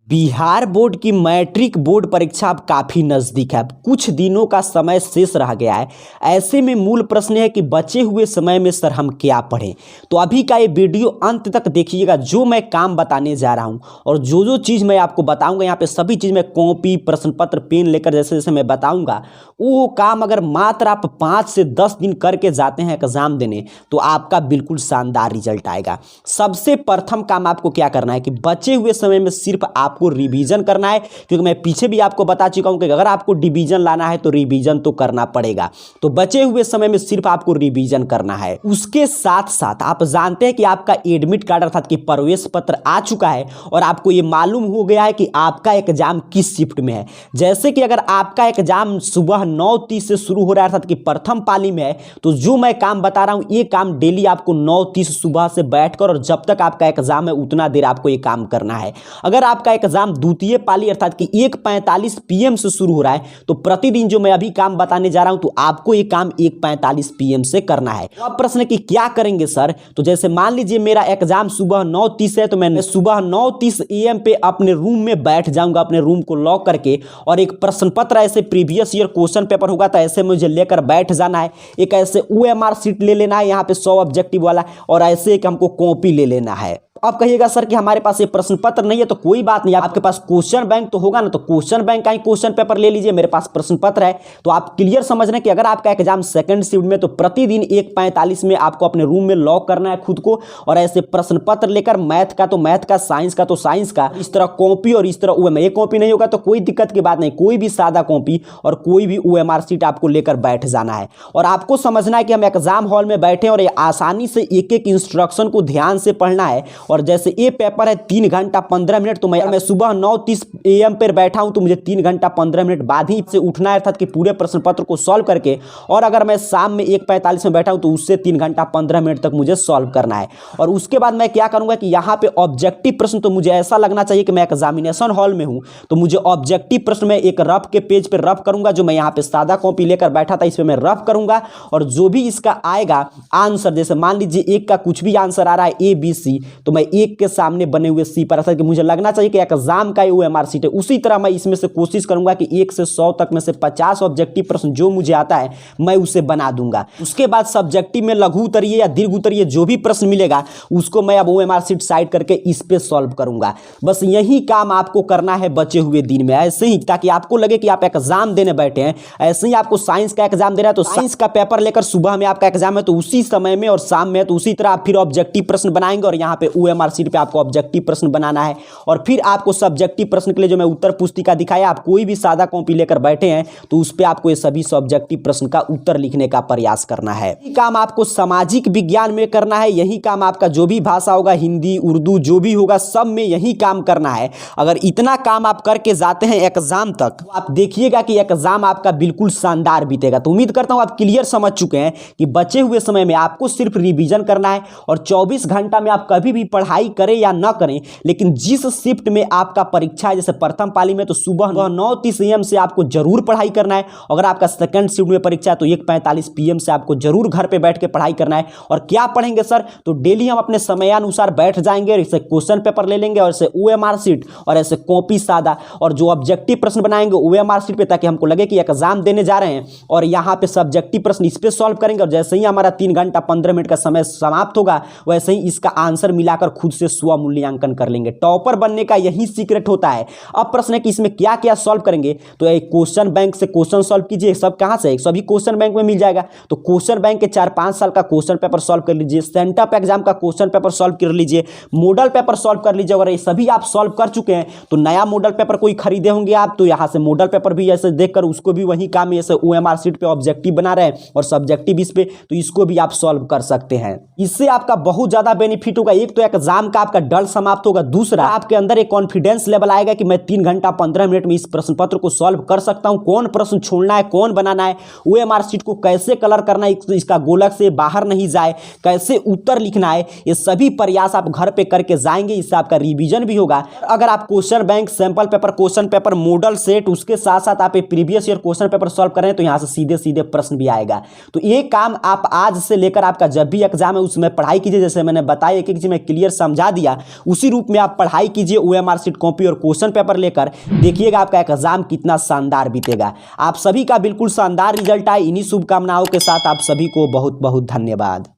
Bihar board की matric board परीक्षा अब काफ़ी नज़दीक है। अब कुछ दिनों का समय शेष रह गया है। ऐसे में मूल प्रश्न है कि बचे हुए समय में सर हम क्या पढ़ें। तो अभी का ये वीडियो अंत तक देखिएगा। जो मैं काम बताने जा रहा हूँ और जो जो चीज़ मैं आपको बताऊँगा, यहाँ पे सभी चीज़ मैं कॉपी, प्रश्न पत्र, पेन लेकर जैसे जैसे मैं बताऊँगा, वो काम अगर मात्र आप 5 से 10 दिन करके जाते हैं एग्ज़ाम देने, तो आपका बिल्कुल शानदार रिजल्ट आएगा। सबसे प्रथम काम आपको क्या करना है कि बचे हुए समय में सिर्फ आपको रिवीजन करना है, क्योंकि मैं पीछे भी आपको बता चुका हूं कि अगर आपको डिवीजन लाना है तो रिवीजन तो करना पड़ेगा। तो बचे हुए समय में सिर्फ आपको रिवीजन करना है। उसके साथ साथ आप जानते हैं कि आपका एडमिट कार्ड अर्थात कि प्रवेश पत्र आ चुका है और आपको ये मालूम हो गया है कि आपका एग्जाम किस शिफ्ट में है। जैसे कि अगर आपका एग्जाम सुबह 9:30 से शुरू हो रहा है अर्थात कि प्रथम पाली में है, तो जो मैं काम बता रहा हूं ये काम डेली आपको 9:30 सुबह से बैठकर और जब तक आपका एग्जाम है उतना देर आपको ये काम करना है। अगर आपका एग्जाम द्वितीय पाली अर्थात कि 1:45 PM से शुरू हो रहा है, तो प्रतिदिन जो मैं अभी काम बताने जा रहा हूं तो आपको ये काम 1:45 PM से करना है। तो अब प्रश्न है कि क्या करेंगे सर। तो जैसे मान लीजिए मेरा एग्जाम सुबह 9:30 है, तो मैं सुबह 9:30 AM पे अपने रूम में बैठ जाऊंगा, अपने रूम को लॉक करके, और एक प्रश्न पत्र ऐसे प्रीवियस ईयर क्वेश्चन पेपर होगा तो ऐसे मुझे लेकर बैठ जाना है। एक ऐसे OMR शीट ले लेना है यहाँ पे 100 ऑब्जेक्टिव वाला, और ऐसे एक हमको कॉपी ले लेना है। अब कहिएगा सर कि हमारे पास ये प्रश्न पत्र नहीं है, तो कोई बात नहीं, आपके पास क्वेश्चन बैंक तो होगा ना, तो क्वेश्चन बैंक का ही क्वेश्चन पेपर ले लीजिए। मेरे पास प्रश्न पत्र है। तो आप क्लियर समझ रहे हैं कि अगर आपका एग्जाम सेकंड शिफ्ट में, तो प्रतिदिन 1:45 में आपको अपने रूम में लॉक करना है खुद को, और ऐसे प्रश्न पत्र लेकर मैथ का तो मैथ का, साइंस का तो साइंस का, इस तरह कॉपी और इस तरह OMR। ये कॉपी नहीं होगा तो कोई दिक्कत की बात नहीं, कोई भी सादा कॉपी और कोई भी OMR शीट आपको लेकर बैठ जाना है। और आपको समझना है कि हम एग्जाम हॉल में बैठे और आसानी से एक एक इंस्ट्रक्शन को ध्यान से पढ़ना है। और जैसे ये पेपर है 3 घंटा 15 मिनट, तो मैं सुबह 9:30 AM पर बैठा हूं तो मुझे 3 घंटा 15 मिनट बाद ही से उठना है अर्थात कि पूरे प्रश्न पत्र को सॉल्व करके। और अगर मैं शाम में 1:45 में बैठा हूं तो उससे 3 घंटा 15 मिनट तक मुझे सॉल्व करना है। और उसके बाद मैं क्या करूंगा कि यहाँ पे ऑब्जेक्टिव प्रश्न, तो मुझे ऐसा लगना चाहिए कि मैं एग्जामिनेशन हॉल में हूं, तो मुझे ऑब्जेक्टिव प्रश्न में एक रफ के पेज पे रफ करूंगा। जो मैं यहाँ पे सादा कॉपी लेकर बैठा था इस पे मैं रफ करूंगा, और जो भी इसका आएगा आंसर, जैसे मान लीजिए एक का कुछ भी आंसर आ रहा है ABC, तो मैं एक के सामने बने हुए C पर अर्थात कि मुझे लगना चाहिए कि एग्जाम का OMR शीट है। उसी तरह मैं इसमें से कोशिश करूंगा कि 1 से 100 तक में से 50 ऑब्जेक्टिव प्रश्न जो मुझे आता है मैं उसे बना दूंगा। उसके बाद सब्जेक्टिव में लघु उत्तरीय या दीर्घ उत्तरीय जो भी प्रश्न मिलेगा उसको मैं अब OMR शीट साइड करके इस पे सॉल्व करूंगा। बस यही काम आपको करना है बचे हुए दिन में, ऐसे ही, ताकि आपको लगे कि आप एग्जाम देने बैठे हैं। ऐसे ही आपको साइंस का एग्जाम देना है तो साइंस का पेपर लेकर सुबह में आपका एग्जाम है तो उसी समय में, और शाम में तो उसी तरह आप फिर ऑब्जेक्टिव प्रश्न बनाएंगे और यहाँ पे OMR शीट पे आपको ऑब्जेक्टिव प्रश्न बनाना है। और फिर आपको सब्जेक्टिव प्रश्न के लिए जो मैं उत्तर पुस्तिका दिखाया, आप कोई भी सादा कॉपी लेकर बैठे हैं तो उस पे आपको ये सभी सब्जेक्टिव प्रश्न का उत्तर लिखने का प्रयास करना है। यही काम आपको सामाजिक विज्ञान में करना है। यही काम आपका जो भी भाषा होगा, हिंदी, उर्दू, जो भी होगा, सब में यही काम करना है। अगर इतना काम आप करके जाते हैं एग्जाम तक, तो आप देखिएगा कि एग्जाम आपका बिल्कुल शानदार बीतेगा। तो उम्मीद करता हूं आप क्लियर समझ चुके हैं कि बचे हुए समय में आपको सिर्फ रिवीजन करना है, और 24 घंटा में आप कभी भी पढ़ाई करें या ना करें, लेकिन जिस शिफ्ट में आपका परीक्षा है, जैसे प्रथम पाली में, तो सुबह 9:30 AM से आपको जरूर पढ़ाई करना है। अगर आपका सेकंड शिफ्ट में परीक्षा है तो 1:45 PM से आपको जरूर घर पे बैठ के पढ़ाई करना है। और क्या पढ़ेंगे सर, तो डेली हम अपने समयानुसार बैठ जाएंगे और इसे क्वेश्चन पेपर ले लेंगे और ऐसे OMR शीट और ऐसे कॉपी सादा, और जो ऑब्जेक्टिव प्रश्न बनाएंगे OMR शीट पे, ताकि हमको लगे कि एग्जाम देने जा रहे हैं। और यहाँ पे सब्जेक्टिव प्रश्न इस पे सॉल्व करेंगे, और जैसे ही हमारा 3 घंटा 15 मिनट का समय समाप्त होगा वैसे ही इसका आंसर मिलाकर खुद से स्व मूल्यांकन कर लेंगे। टॉपर बनने का यही सीक्रेट होता है। अब प्रश्न है कि इसमें क्या क्या सॉल्व करेंगे, तो एक क्वेश्चन बैंक से क्वेश्चन सॉल्व कीजिए। सब कहां से, सभी क्वेश्चन बैंक में मिल जाएगा। तो क्वेश्चन बैंक के 4-5 साल का क्वेश्चन पेपर सॉल्व कर लीजिए। सेंटअप एग्जाम का क्वेश्चन पेपर सॉल्व कर लीजिए। मॉडल पेपर सॉल्व कर लीजिए। अगर ये सभी आप सॉल्व कर चुके हैं तो नया मॉडल पेपर कोई खरीदे होंगे आप, तो यहाँ से मॉडल पेपर भी ऐसे देखकर उसको भी वही काम, जैसे OMR शीट पे ऑब्जेक्टिव बना रहे हैं और सब्जेक्टिव इस पे, तो इसको भी आप सॉल्व कर सकते हैं। इससे आपका बहुत ज्यादा बेनिफिट होगा। एक तो एग्जाम का आपका डर समाप्त होगा, दूसरा आपके अंदर एक कॉन्फिडेंस लेवल आएगा कि मैं 3 घंटा 15 मिनट में इस प्रश्न पत्र को सॉल्व कर सकता हूं। कौन प्रश्न छोड़ना है, कौन बनाना है, OMR शीट को कैसे कलर करना है, इसका गोलक से बाहर नहीं जाए, कैसे उत्तर लिखना है, ये सभी प्रयास आप घर पे करके जाएंगे। इससे आपका रिवीजन भी होगा। अगर आप question bank, sample paper, question paper, model set, उसके साथ साथ आप previous year question paper solve कर रहे हैं, तो यहां से सीधे सीधे प्रश्न भी आएगा। तो ये काम आप आज से लेकर आपका जब भी एग्जाम है उसमें पढ़ाई कीजिए। जैसे मैंने बताया, एक एक चीज में क्लियर समझा दिया, उसी रूप में आप पढ़ाई कीजिए। OMR शीट, कॉपी और क्वेश्चन पेपर लेकर देखिएगा आपका एग्जाम कितना शानदार बीतेगा। आप सभी का बिल्कुल शानदार रिजल्ट आए, इन्हीं शुभकामनाओं के साथ आप सभी को बहुत बहुत धन्यवाद।